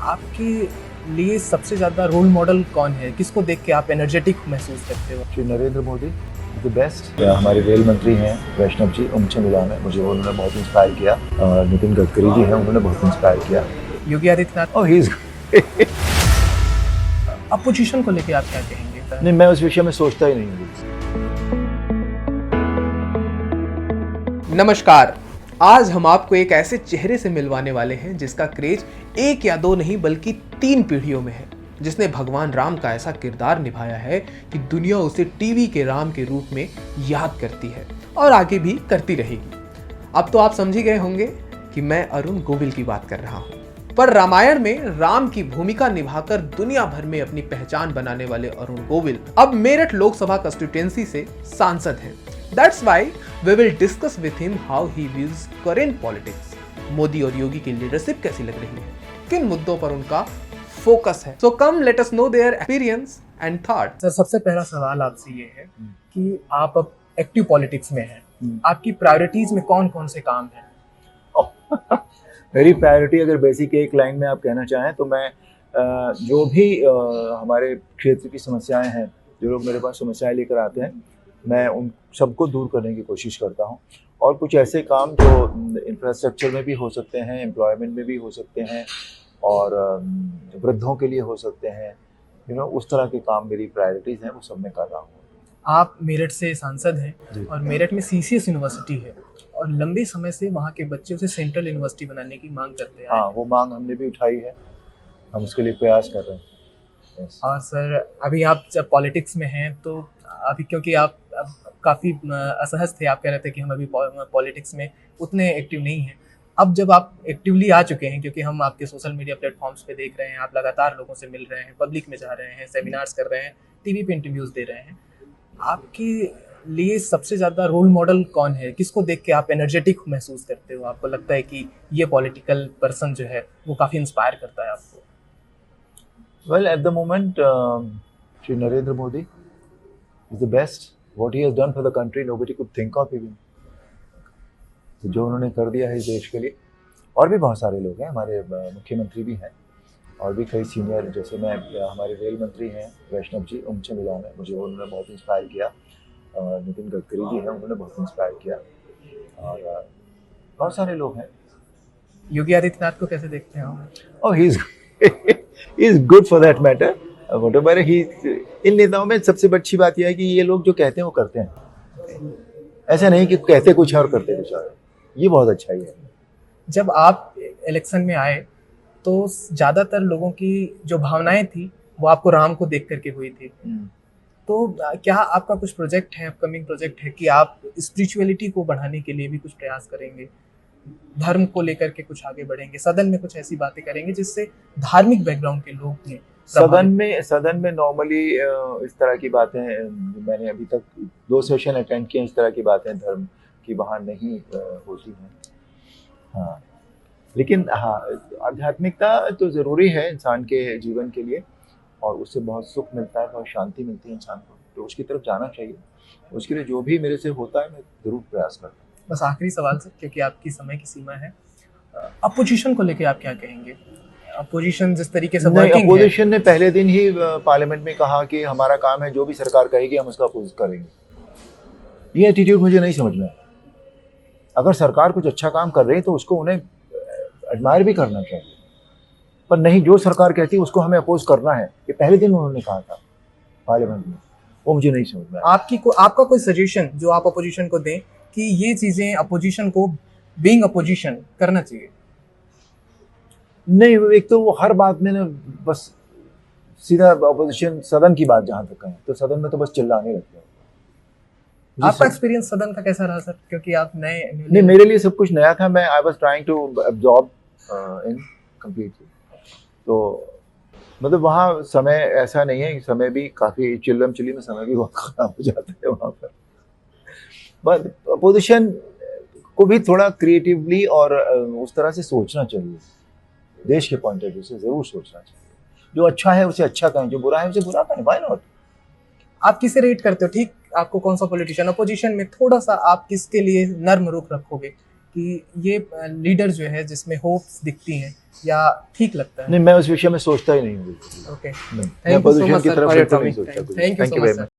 आपके लिए सबसे ज़्यादा रोल मॉडल कौन है? किसको देख के आप एनर्जेटिक महसूस करते हो? Shri Narendra Modi the best. हमारे रेल मंत्री हैं वैष्णव जी, उनसे मिला मैं, मुझे उन्होंने बहुत इंस्पायर किया। नितिन गडकरी जी हैं, उन्होंने बहुत इंस्पायर किया। योगी आदित्यनाथ। और ही इज अपोजिशन को लेके आप क्या कहेंगे? नहीं, मैं उस विषय में सोचता ही नहीं हूँ। नमस्कार, आज हम आपको एक ऐसे चेहरे से मिलवाने वाले हैं जिसका क्रेज एक या दो नहीं बल्कि 3 पीढ़ियों में है, जिसने भगवान राम का ऐसा किरदार निभाया है कि दुनिया उसे टीवी के राम के रूप में याद करती है और आगे भी करती रहेगी। अब तो आप समझ ही गए होंगे कि मैं अरुण गोविल की बात कर रहा हूँ। पर रामायण में राम की भूमिका निभाकर दुनिया भर में अपनी पहचान बनाने वाले अरुण गोविल अब मेरठ लोकसभा कंस्टिट्यूएंसी से सांसद हैं। That's why we will discuss with him how he views current politics. Modi और योगी की लीडरशिप कैसी लग रही है, किन मुद्दों पर उनका फोकस है। So come let us know their experience and thoughts. Sir, सबसे पहला सवाल आपसे ये है कि आप अब एक्टिव पॉलिटिक्स में हैं, आपकी प्रायोरिटीज में कौन कौन से काम हैं? मेरी प्रायोरिटी अगर बेसिक एक लाइन में आप कहना चाहें तो मैं जो भी हमारे क्षेत्र की समस्याएं हैं, जो लोग मेरे पास समस्याएं लेकर आते हैं, मैं उन सबको दूर करने की कोशिश करता हूं। और कुछ ऐसे काम जो इंफ्रास्ट्रक्चर में भी हो सकते हैं, एम्प्लॉयमेंट में भी हो सकते हैं और वृद्धों के लिए हो सकते हैं, उस तरह के काम मेरी प्रायोरिटीज़ हैं, वो सब मैं कर रहा हूँ। आप मेरठ से सांसद हैं और मेरठ में सीसीएस यूनिवर्सिटी है और लंबे समय से वहाँ के बच्चे उसे सेंट्रल यूनिवर्सिटी बनाने की मांग करते हैं। हाँ, वो मांग हमने भी उठाई है, हम उसके लिए प्रयास कर रहे हैं। और सर, अभी आप जब पॉलिटिक्स में हैं तो अभी क्योंकि आप काफ़ी असहज थे, आप कह रहे थे कि हम अभी पॉलिटिक्स में उतने एक्टिव नहीं हैं। अब जब आप एक्टिवली आ चुके हैं, क्योंकि हम आपके सोशल मीडिया प्लेटफॉर्म्स पे देख रहे हैं, आप लगातार लोगों से मिल रहे हैं, पब्लिक में जा रहे हैं, सेमिनार्स कर रहे हैं, टीवी पे इंटरव्यूज़ दे रहे हैं, आपके लिए सबसे ज़्यादा रोल मॉडल कौन है? किसको देख के आप एनर्जेटिक महसूस करते हो? आपको लगता है कि ये पॉलिटिकल पर्सन जो है वो काफ़ी इंस्पायर करता है आपको? Well, at the moment, Shri Narendra Modi is the best. What he has done for the country, nobody could think of even. तो जो उन्होंने कर दिया है इस देश के लिए, और भी बहुत सारे लोग हैं, हमारे मुख्यमंत्री भी हैं और भी कई सीनियर, जैसे मैं हमारे रेल मंत्री हैं वैष्णव जी, उनसे मिला मैं, मुझे उन्होंने बहुत इंस्पायर किया। नितिन गडकरी जी हैं, उन्होंने बहुत इंस्पायर किया और बहुत सारे लोग हैं। योगी आदित्यनाथ को कैसे देखते हैं आप? Oh, he's good for that matter. Whatever इन नेताओं में सबसे अच्छी बात यह है कि ये लोग जो कहते हैं वो करते हैं, ऐसा नहीं कि कहते कुछ और करते कुछ और। ये बहुत अच्छा ही है। जब आप इलेक्शन में आए तो ज़्यादातर लोगों की जो भावनाएं थी वो आपको राम को देख करके हुई थी, तो क्या आपका कुछ प्रोजेक्ट है, अपकमिंग प्रोजेक्ट है कि आप स्पिरिचुअलिटी को बढ़ाने के लिए भी कुछ प्रयास करेंगे, धर्म को लेकर के कुछ आगे बढ़ेंगे, सदन में कुछ ऐसी बातें करेंगे जिससे धार्मिक बैकग्राउंड के लोग भी सदन में नॉर्मली इस तरह की बातें, मैंने अभी तक 2 सेशन अटेंड किए, इस तरह की बातें धर्म की वहाँ नहीं होती हैं। हाँ, लेकिन हाँ, आध्यात्मिकता तो ज़रूरी है इंसान के जीवन के लिए और उससे बहुत सुख मिलता है, बहुत शांति मिलती है इंसान को, तो उसकी तरफ जाना चाहिए। उसके लिए जो भी मेरे से होता है मैं ज़रूर प्रयास करता हूँ। बस आखिरी सवाल से, क्योंकि आपकी समय की सीमा है, अपोजिशन को लेके आप क्या कहेंगे? अपोजिशन जिस तरीके से वर्किंग है, अपोजिशन ने पहले दिन ही पार्लियामेंट में कहा कि हमारा काम है जो भी सरकार कहेगी हम उसका अपोज करेंगे। ये एटीट्यूड मुझे नहीं समझ में। अगर सरकार कुछ अच्छा काम कर रही है तो उसको उन्हें एडमायर भी करना चाहिए, पर नहीं, जो सरकार कहती है उसको हमें अपोज करना है। ये पहले दिन उन्होंने कहा था पार्लियामेंट में, वो मुझे नहीं समझ में। आपका कोई सजेशन जो आप अपोजिशन को दें कि ये चीजें अपोजिशन को बीइंग अपोजिशन करना चाहिए? नहीं, एक तो वो हर बात में ना बस सीधा अपोजिशन, सदन की बात जहाँ तक कहें तो सदन में तो बस चिल्लाने लगते हैं। आपका एक्सपीरियंस सदन का कैसा रहा सर, क्योंकि आप नए? नहीं, मेरे लिए सब कुछ नया था। मैं I was trying to absorb in completely. तो मतलब वहाँ समय ऐसा नहीं है, समय भी काफ़ी चिल्लम चिल्ली में समय भी बहुत ख़राब हो जाता है वहाँ पर। बट अपोजिशन को भी थोड़ा क्रिएटिवली और उस तरह से सोचना चाहिए, देश के पॉइंट ऑफ व्यू से ज़रूर सोचना चाहिए। जो अच्छा है उसे अच्छा कहें, जो बुरा है उसे बुरा कहें, व्हाई नॉट? आप किसे रेट करते हो? ठीक, आपको कौन सा पॉलिटिशियन अपोजिशन में थोड़ा सा आप किसके लिए नर्म रुख रखोगे कि ये लीडर जो है जिसमें होप्स दिखती हैं, या ठीक लगता है? नहीं, मैं उस विषय में सोचता ही नहीं हूँ बिल्कुल। ओके, नहीं, मैं thank you so position much की सर तरफ फॉर योर बिल्कुल नहीं कमिंग सोचता टाइम। कुछ। Thank you Thank so you much very sir. much.